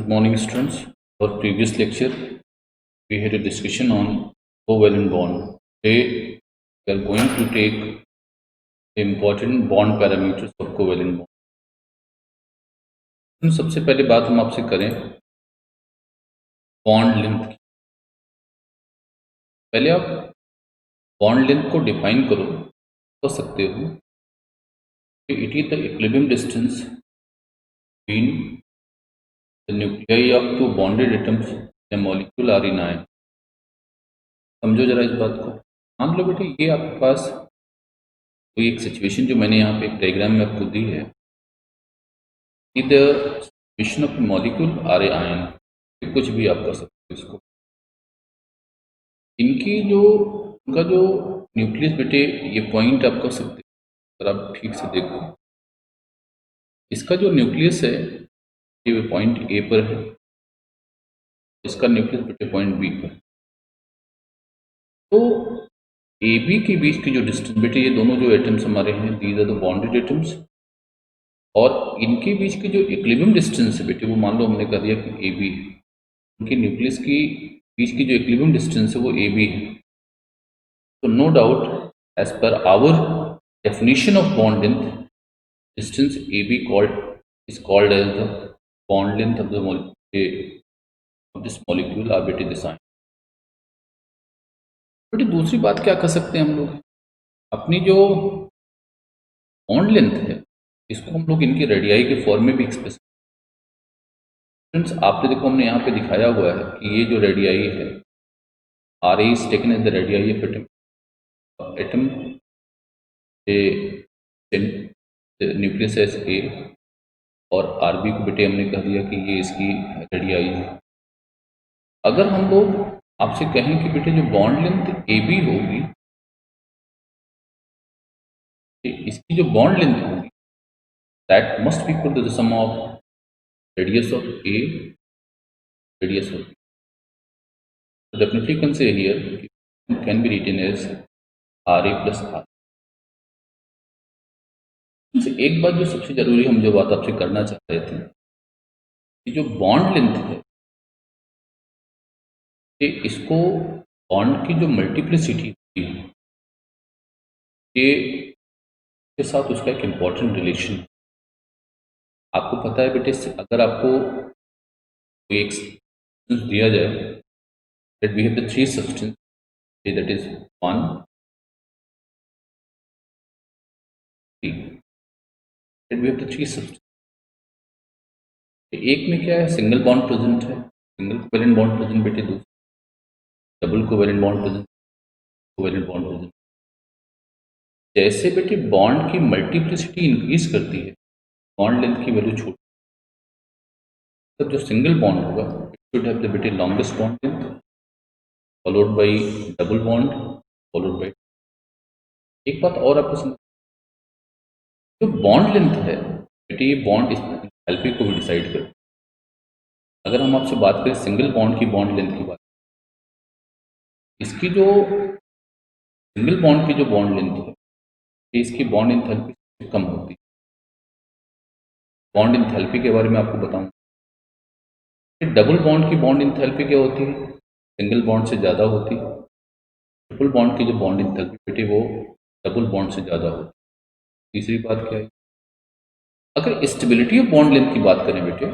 Good morning, students. Our previous lecture, we had a discussion on covalent bond. Today, we are going to take the important bond parameters of covalent bond. सबसे पहले बात हम आपसे करें bond length की। पहले आप bond length को डिफाइन कर सकते हो कि it is the equilibrium distance between the nuclei of two bonded atoms in molecule or in ion. समझो जरा इस बात को। मान लो बेटे ये आपके पास कोई एक सिचुएशन जो मैंने यहाँ पे एक डायग्राम में आपको दी है, the situation of molecule or a ion, कुछ भी आप कर सकते हो इसको। इनकी जो उनका जो न्यूक्लियस बेटे ये पॉइंट आप कर सकते हो, अगर आप ठीक से देखो इसका जो न्यूक्लियस है ये पॉइंट ए पर है, इसका न्यूक्लियस बेटे पॉइंट बी पर। तो ए बी के बीच की जो डिस्टेंस बेटे, ये दोनों जो एटम्स हमारे हैं these are the bonded atoms, और इनके बीच की जो इक्विलिब्रियम डिस्टेंस है बेटे वो मान लो हमने कह दिया कि ए बी है। उनके न्यूक्लियस की बीच की जो इक्विलिब्रियम डिस्टेंस है वो ए बी है। तो no doubt as per our definition of bond length, distance AB is called as the bond length of this molecule or बेटे this ion। बेटे दूसरी बात क्या कर सकते हैं हम लोग, अपनी जो बॉन्ड लेंथ है इसको हम लोग इनकी रेडियाई के फॉर्म में भी एक्सप्रेस। फ्रेंड्स आपने देखो हमने यहाँ पे दिखाया हुआ है कि ये जो रेडियाई है R A is taken as the radii of atom nucleus as A, और आर बी को बेटे हमने कह दिया कि ये इसकी रेडियाई है। अगर हम लोग आपसे कहें कि बेटे जो बॉन्ड लेंथ ए बी होगी, इसकी जो बॉन्ड लेंथ होगी that must be equal to the sum of radius of A radius of B. So definitely you can say here it can be written as RA plus R। एक बात जो सबसे जरूरी हम जो बात आपसे करना चाह रहे थे कि जो बॉन्ड लेंथ है कि इसको बॉन्ड की जो मल्टीप्लिसिटी होती है ये के साथ उसका एक इम्पॉर्टेंट रिलेशन। आपको पता है बेटे अगर आपको एक दिया जाए that we have the three substance, that is 1 3, that we have the three substance। एक में क्या है, सिंगल बॉन्ड प्रेजेंट है, सिंगल कोवेलेंट बॉन्ड प्रेजेंट बेटे, दूसरा double covalent bond present, covalent bond present. जैसे बेटे बॉन्ड की मल्टीप्लिसिटी इंक्रीज करती है बॉन्ड लेंथ की वैल्यू छोटी, तब जो सिंगल बॉन्ड होगा इट शुड हैव द बेटे longest bond length followed by double bond followed bye. एक बात और आपको समझ, जो बॉन्ड लेंथ है बेटे ये बॉन्ड एंथैल्पी को भी डिसाइड करती है। अगर हम आपसे बात करें सिंगल बॉन्ड की बॉन्ड लेंथ की बात, इसकी जो सिंगल बॉन्ड की जो बॉन्ड लेंथ है इसकी बॉन्ड एंथैल्पी कम होती है। बॉन्ड एंथैल्पी के बारे में आपको बताऊं, डबल बॉन्ड की बॉन्ड एंथैल्पी क्या होती है, सिंगल बॉन्ड से ज़्यादा होती है। ट्रिपल बॉन्ड की जो बॉन्ड एंथैल्पी बेटे वो डबल बॉन्ड से ज़्यादा होती है। तीसरी बात क्या है, अगर स्टेबिलिटी ऑफ बॉन्ड लेंथ की बात करें बेटे,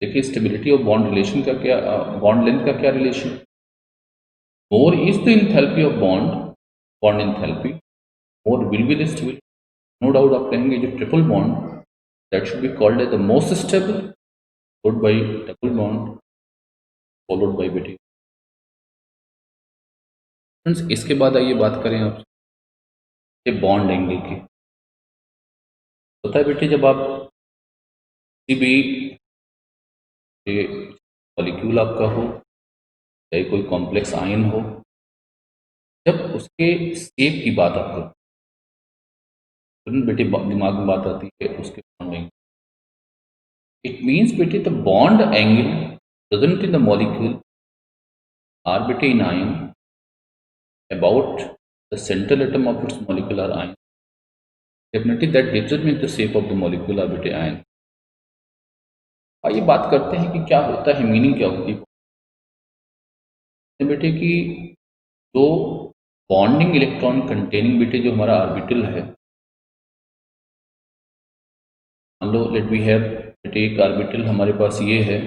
देखिए स्टेबिलिटी ऑफ बॉन्ड रिलेशन का क्या, बॉन्ड लेंथ का क्या relation, more is the enthalpy of bond enthalpy more will be the stability. No doubt आप कहेंगे जो triple bond that should be called as the most stable followed by double bond followed by बेटे। Friends इसके बाद आइए बात करें आप ये बॉन्ड एंगल की। होता है बेटे जब आप किसी भी मॉलिक्यूल आपका हो चाहे कोई कॉम्प्लेक्स आयन हो, जब उसके शेप की बात आप करो तुरंत बेटे दिमाग में बात आती है उसके बॉन्ड एंगल। इट मीन्स बेटे the bond angle present in the molecule or बेटे in ion about the central atom of its molecular ion, definitely that determines the shape of the molecular बेटे ion। आइए बात करते हैं कि क्या होता है, मीनिंग क्या होती है बेटे कि जो बॉन्डिंग इलेक्ट्रॉन कंटेनिंग बेटे जो हमारा ऑर्बिटल है, मान लो लेट वी हैव बेटे एक ऑर्बिटल हमारे पास ये है,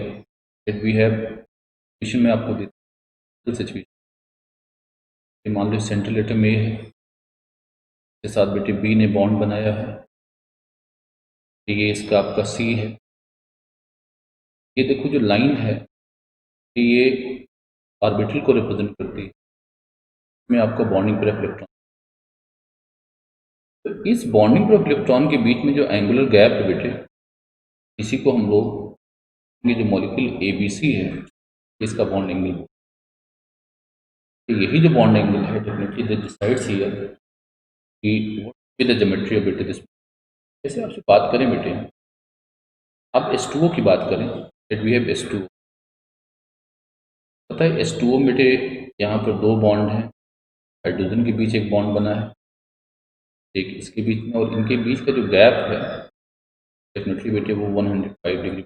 लेट वी हैव सिचुएशन में आपको देता सिचुएशन, मान लो सेंट्रल एटम ए है, के साथ बेटे बी ने बॉन्ड बनाया है, ये इसका आपका सी है, ये देखो जो लाइन है ये ऑर्बिटल को रिप्रेजेंट करती है, इसमें आपका बॉन्डिंग पर इलेक्ट्रॉन, तो इस बॉन्डिंग पर इलेक्ट्रॉन के बीच में जो एंगुलर गैप है बेटे, इसी को हम लोग ये जो मॉलिक्यूल ए बी सी है इसका बॉन्ड एंगल, तो यही जो बॉन्ड एंगल है डेफिनेटली दैट डिसाइड्स हियर कि what with the geometry of बेटे दिस। जैसे आपसे बात करें बेटे, अब H2O की बात करें, दैट वी हैव H2O, पता है H2O में बेटे यहाँ पर दो बॉन्ड हैं, हाइड्रोजन के बीच एक बॉन्ड बना है, एक इसके बीच में, और इनके बीच का जो गैप है डेफिनेटली बेटे वो 105 डिग्री।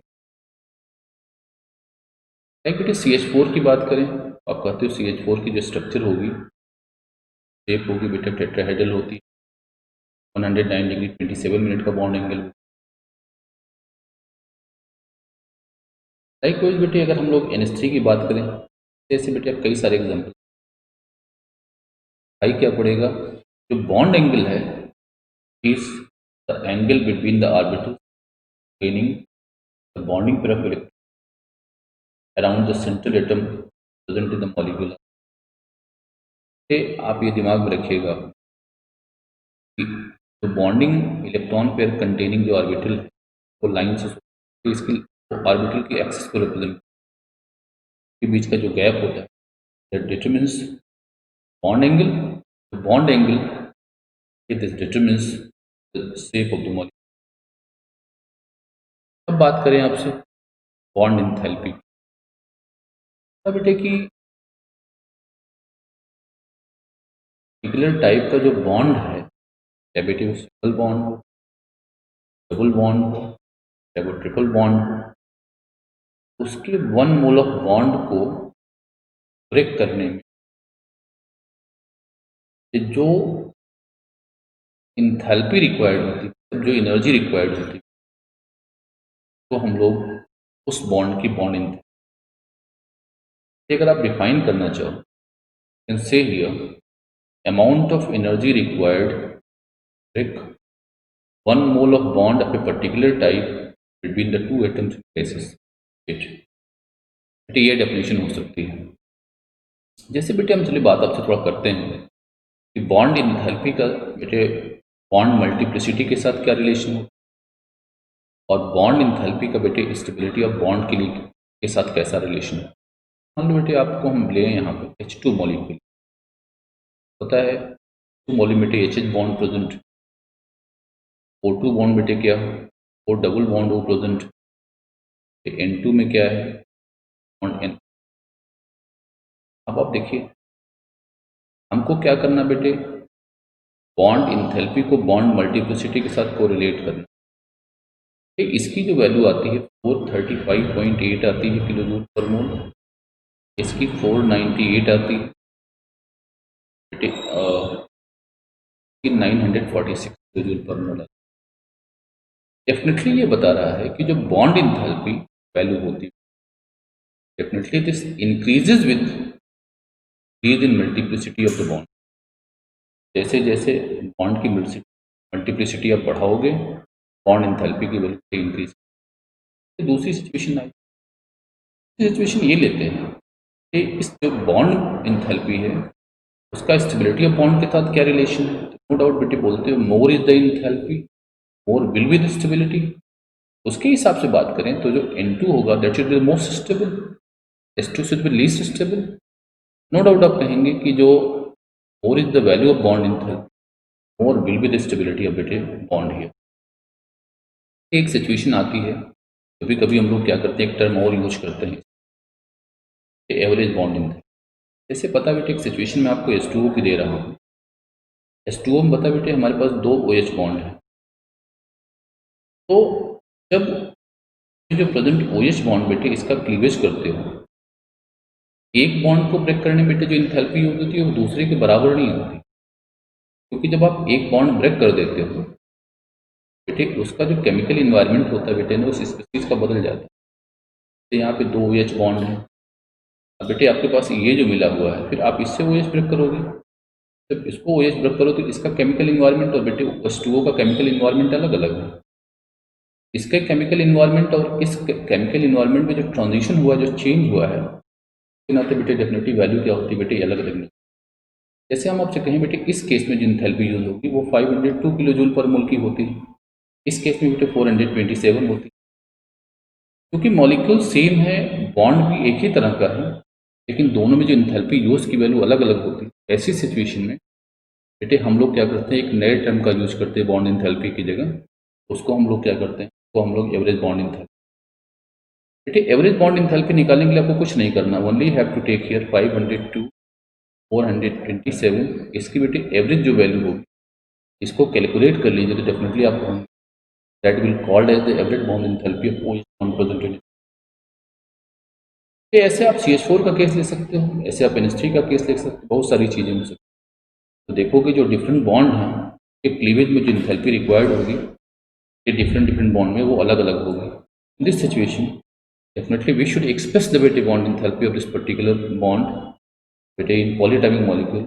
लाइक बेटे CH4 की बात करें, आप कहते हो CH4 की जो स्ट्रक्चर होगी, शेप होगी बेटे टेट्राहेड्रल होती है, 109 डिग्री 27 मिनट का बॉन्ड एंगल। लाइक वाइज बेटे अगर हम लोग NH3 की बात करें, जैसे बेटे आप कई सारे एग्जाम्पल, भाई क्या पड़ेगा, जो बॉन्ड एंगल है is the angle between the orbital gaining the bonding pair of electrons around the central atom present in the molecule। से आप ये दिमाग में रखिएगा कि जो बॉन्डिंग इलेक्ट्रॉन पेयर कंटेनिंग जो ऑर्बिटल है वो लाइन से, तो इसकी ऑर्बिटल की एक्सिस को रिप्रेजेंट, के बीच का जो गैप होता है that determines bond angle, bond angle this determines the shape of the molecule. अब बात करें आपसे बॉन्ड इंथैल्पी, अब बेटे कि पर्टिकुलर टाइप का जो बॉन्ड है, चाहे बेटे वो सिंगल बॉन्ड हो, डबल बॉन्ड हो, चाहे वो ट्रिपल बॉन्ड हो, उसके वन मोल ऑफ बॉन्ड को ब्रेक करने में जो इंथैल्पी रिक्वायर्ड होती है, जो एनर्जी रिक्वायर्ड होती है, तो हम लोग उस बॉन्ड की बॉन्ड इंथैल्पी, अगर आप डिफाइन करना चाहो can say here amount of energy required to break one mole of bond of a particular type between the two atoms in cases it। बेटे ये डेफिनेशन हो सकती है। जैसे बेटे हम चलिए बात आपसे थोड़ा करते हैं कि बॉन्ड इंथैल्पी का बेटे बॉन्ड मल्टीप्लिसिटी के साथ क्या रिलेशन है, और बॉन्ड इंथैल्पी का बेटे स्टेबिलिटी ऑफ बॉन्ड के लिए के साथ कैसा रिलेशन है। मान लो बेटे आपको हम लें यहाँ पे H2 मॉलिक्यूल, होता है टू मॉलिक्यूल बेटे HH bond present, O2 bond बेटे क्या हो, O डबल बॉन्ड हो प्रेजेंट, N2 में क्या है बॉन्ड N। अब आप देखिए हमको क्या करना बेटे, बॉन्ड इंथैल्पी को बॉन्ड मल्टीप्लिसिटी के साथ कोरिलेट करना। इसकी जो वैल्यू आती है 435.8 आती है किलो जूल पर मोल, इसकी 498 आती है बेटे 946 किलो जूल पर मोल। डेफिनेटली ये बता रहा है कि जो बॉन्ड इंथैल्पी वैल्यू होती है definitely this increases with increase in multiplicity of the bond. जैसे जैसे बॉन्ड की मल्टीप्लिसिटी आप बढ़ाओगे बॉन्ड इंथैल्पी की वैल्यू इंक्रीज। दूसरी सिचुएशन आई, सिचुएशन ये लेते हैं कि इस जो बॉन्ड इंथैल्पी है उसका स्टेबिलिटी ऑफ बॉन्ड के साथ क्या रिलेशन है। नो डाउट बेटे बोलते हो more is the enthalpy more will be the stability. उसके हिसाब से बात करें तो जो N2 होगा that should be most stable, S2 should be least stable. No doubt आप कहेंगे कि जो more is the value of bond enthalpy more will be the stability of बेटे बॉन्ड हियर। एक सिचुएशन आती है, कभी कभी हम लोग क्या करते हैं एक टर्म और यूज करते हैं एवरेज बॉन्ड इंथैल्पी। जैसे पता बेटे एक सिचुएशन में आपको H2O की दे रहा हूँ, H2O में बता बेटे हमारे पास दो OH बॉन्ड है, तो जब जो प्रेजेंट OH बॉन्ड बेटे इसका क्लीवेज करते हो, एक बॉन्ड को ब्रेक करने में बेटे जो इंथैल्पी होती है वो दूसरे के बराबर नहीं होती, क्योंकि जब आप एक बॉन्ड ब्रेक कर देते हो बेटे उसका जो केमिकल इन्वायरमेंट होता है बेटे ना उस स्पीसीज का बदल जाता है। तो यहाँ पे 2 OH बॉन्ड है, अब बेटे आपके पास ये जो मिला हुआ है, फिर आप इससे OH ब्रेक करोगे, जब इसको OH ब्रेक करो तो इसका केमिकल इन्वायरमेंट और बेटे H2O का केमिकल इन्वायरमेंट अलग अलग है। इसके केमिकल इन्वायरमेंट और इस केमिकल इन्वायरमेंट में जो ट्रांजिशन हुआ, जो चेंज हुआ है, उसके नाते बेटे डेफिनेटली वैल्यू क्या होती है बेटे अलग अलग नहीं। जैसे हम आपसे कहें बेटे इस केस में जो इंथैल्पी यूज होगी वो 502 किलो जूल पर मोल की होती है, इस केस में बेटे 427 होती है। क्योंकि मॉलिक्यूल सेम है, बॉन्ड भी एक ही तरह का है, लेकिन दोनों में जो इंथैल्पी यूज की वैल्यू अलग अलग होती है। ऐसी सिचुएशन में बेटे हम लोग क्या करते हैं, एक नए टर्म का यूज करते हैं बॉन्ड इंथैल्पी की जगह, उसको हम लोग क्या करते हैं, तो हम लोग एवरेज बॉन्ड इंथैल्पी। बेटे एवरेज बॉन्ड इंथैल्पी निकालने के लिए आपको कुछ नहीं करना, only have to take here 502 427, इसकी बेटे एवरेज जो वैल्यू होगी इसको कैलकुलेट कर लीजिए, तो डेफिनेटली आपको that will called as the average bond enthalpy of OH bond present in. ऐसे आप CH4 का केस ले सकते हो, ऐसे आप NH3 का केस ले सकते हो, बहुत सारी चीज़ें हो सकती हैं। तो देखोगे जो डिफरेंट बॉन्ड हैं एक क्लीवेज में जो इंथैल्पी रिक्वायर्ड होगी ये डिफरेंट डिफरेंट बॉन्ड में वो अलग अलग होगी। In this situation definitely we should express the बेटे bond enthalpy of this particular bond बेटे in polyatomic molecule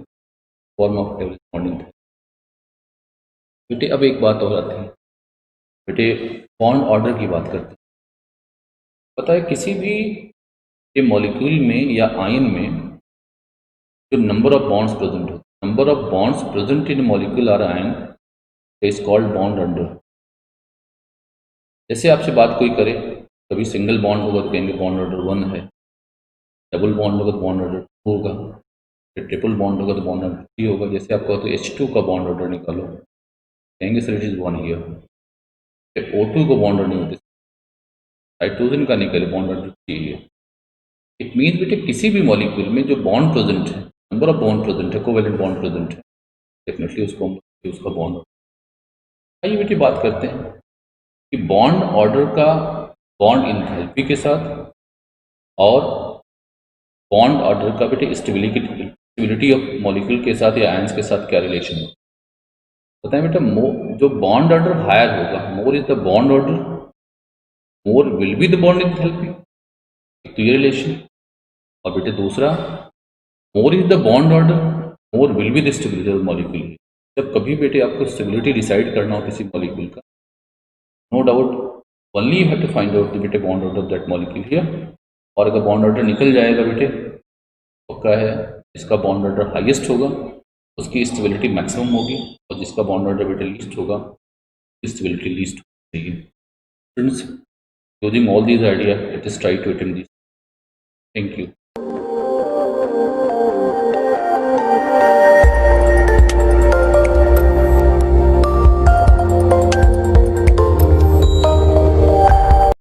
form of average bond enthalpy. बेटे अब एक बात और आती है, बेटे बॉन्ड ऑर्डर की बात करते हैं। पता है किसी भी ये मॉलिक्यूल में या आयन में जो नंबर ऑफ बॉन्ड्स प्रेजेंट होते हैं, number of bonds present in molecule or ion is called bond order. जैसे आपसे बात कोई करे, कभी सिंगल बॉन्ड होगा तो कहेंगे बॉन्ड ऑर्डर 1 है, डबल बॉन्ड होगा तो बॉन्ड ऑर्डर 2 होगा, फिर ट्रिपल बॉन्ड होगा तो बॉन्ड ऑर्डर 3 होगा। जैसे आप कहो तो H2 का बॉन्ड ऑर्डर निकालो, कहेंगे सर इट इज 1 हियर। फिर O2 को बॉन्ड ऑर्डर नहीं होते, हाइड्रोजन का निकले बॉन्ड ऑर्डर 3 है। इट मीन बेटे किसी भी मॉलिक्यूल में जो बॉन्ड प्रेजेंट है, नंबर ऑफ बॉन्ड प्रेजेंट है, कोवेलेंट बॉन्ड प्रेजेंट है, डेफिनेटली उसको हम उसका बॉन्ड। आइए बेटे बात करते हैं कि बॉन्ड ऑर्डर का बॉन्ड इंथैल्पी के साथ और बॉन्ड ऑर्डर का बेटे स्टेबिलिटी ऑफ मॉलिक्यूल के साथ या आयंस के साथ क्या रिलेशन है। बताएं बेटा, जो बॉन्ड ऑर्डर हायर होगा, मोर is the bond order, more will be the bond enthalpy, तो ये रिलेशन। और बेटे दूसरा, मोर is the bond order, more will be the stability of molecule. जब कभी बेटे आपको स्टेबिलिटी डिसाइड करना हो किसी मॉलिक्यूल का, no doubt only you have to find out the बेटे bond order of that molecule here. और अगर बॉन्ड ऑर्डर निकल जाएगा बेटे, पक्का है जिसका बॉन्ड ऑर्डर हाईएस्ट होगा उसकी स्टेबिलिटी मैक्सिमम होगी, और जिसका बॉन्ड ऑर्डर बेटे लीस्ट होगा स्टेबिलिटी लीस्ट होगी। Students, using all these ideas, let us try to attempt this. Thank you.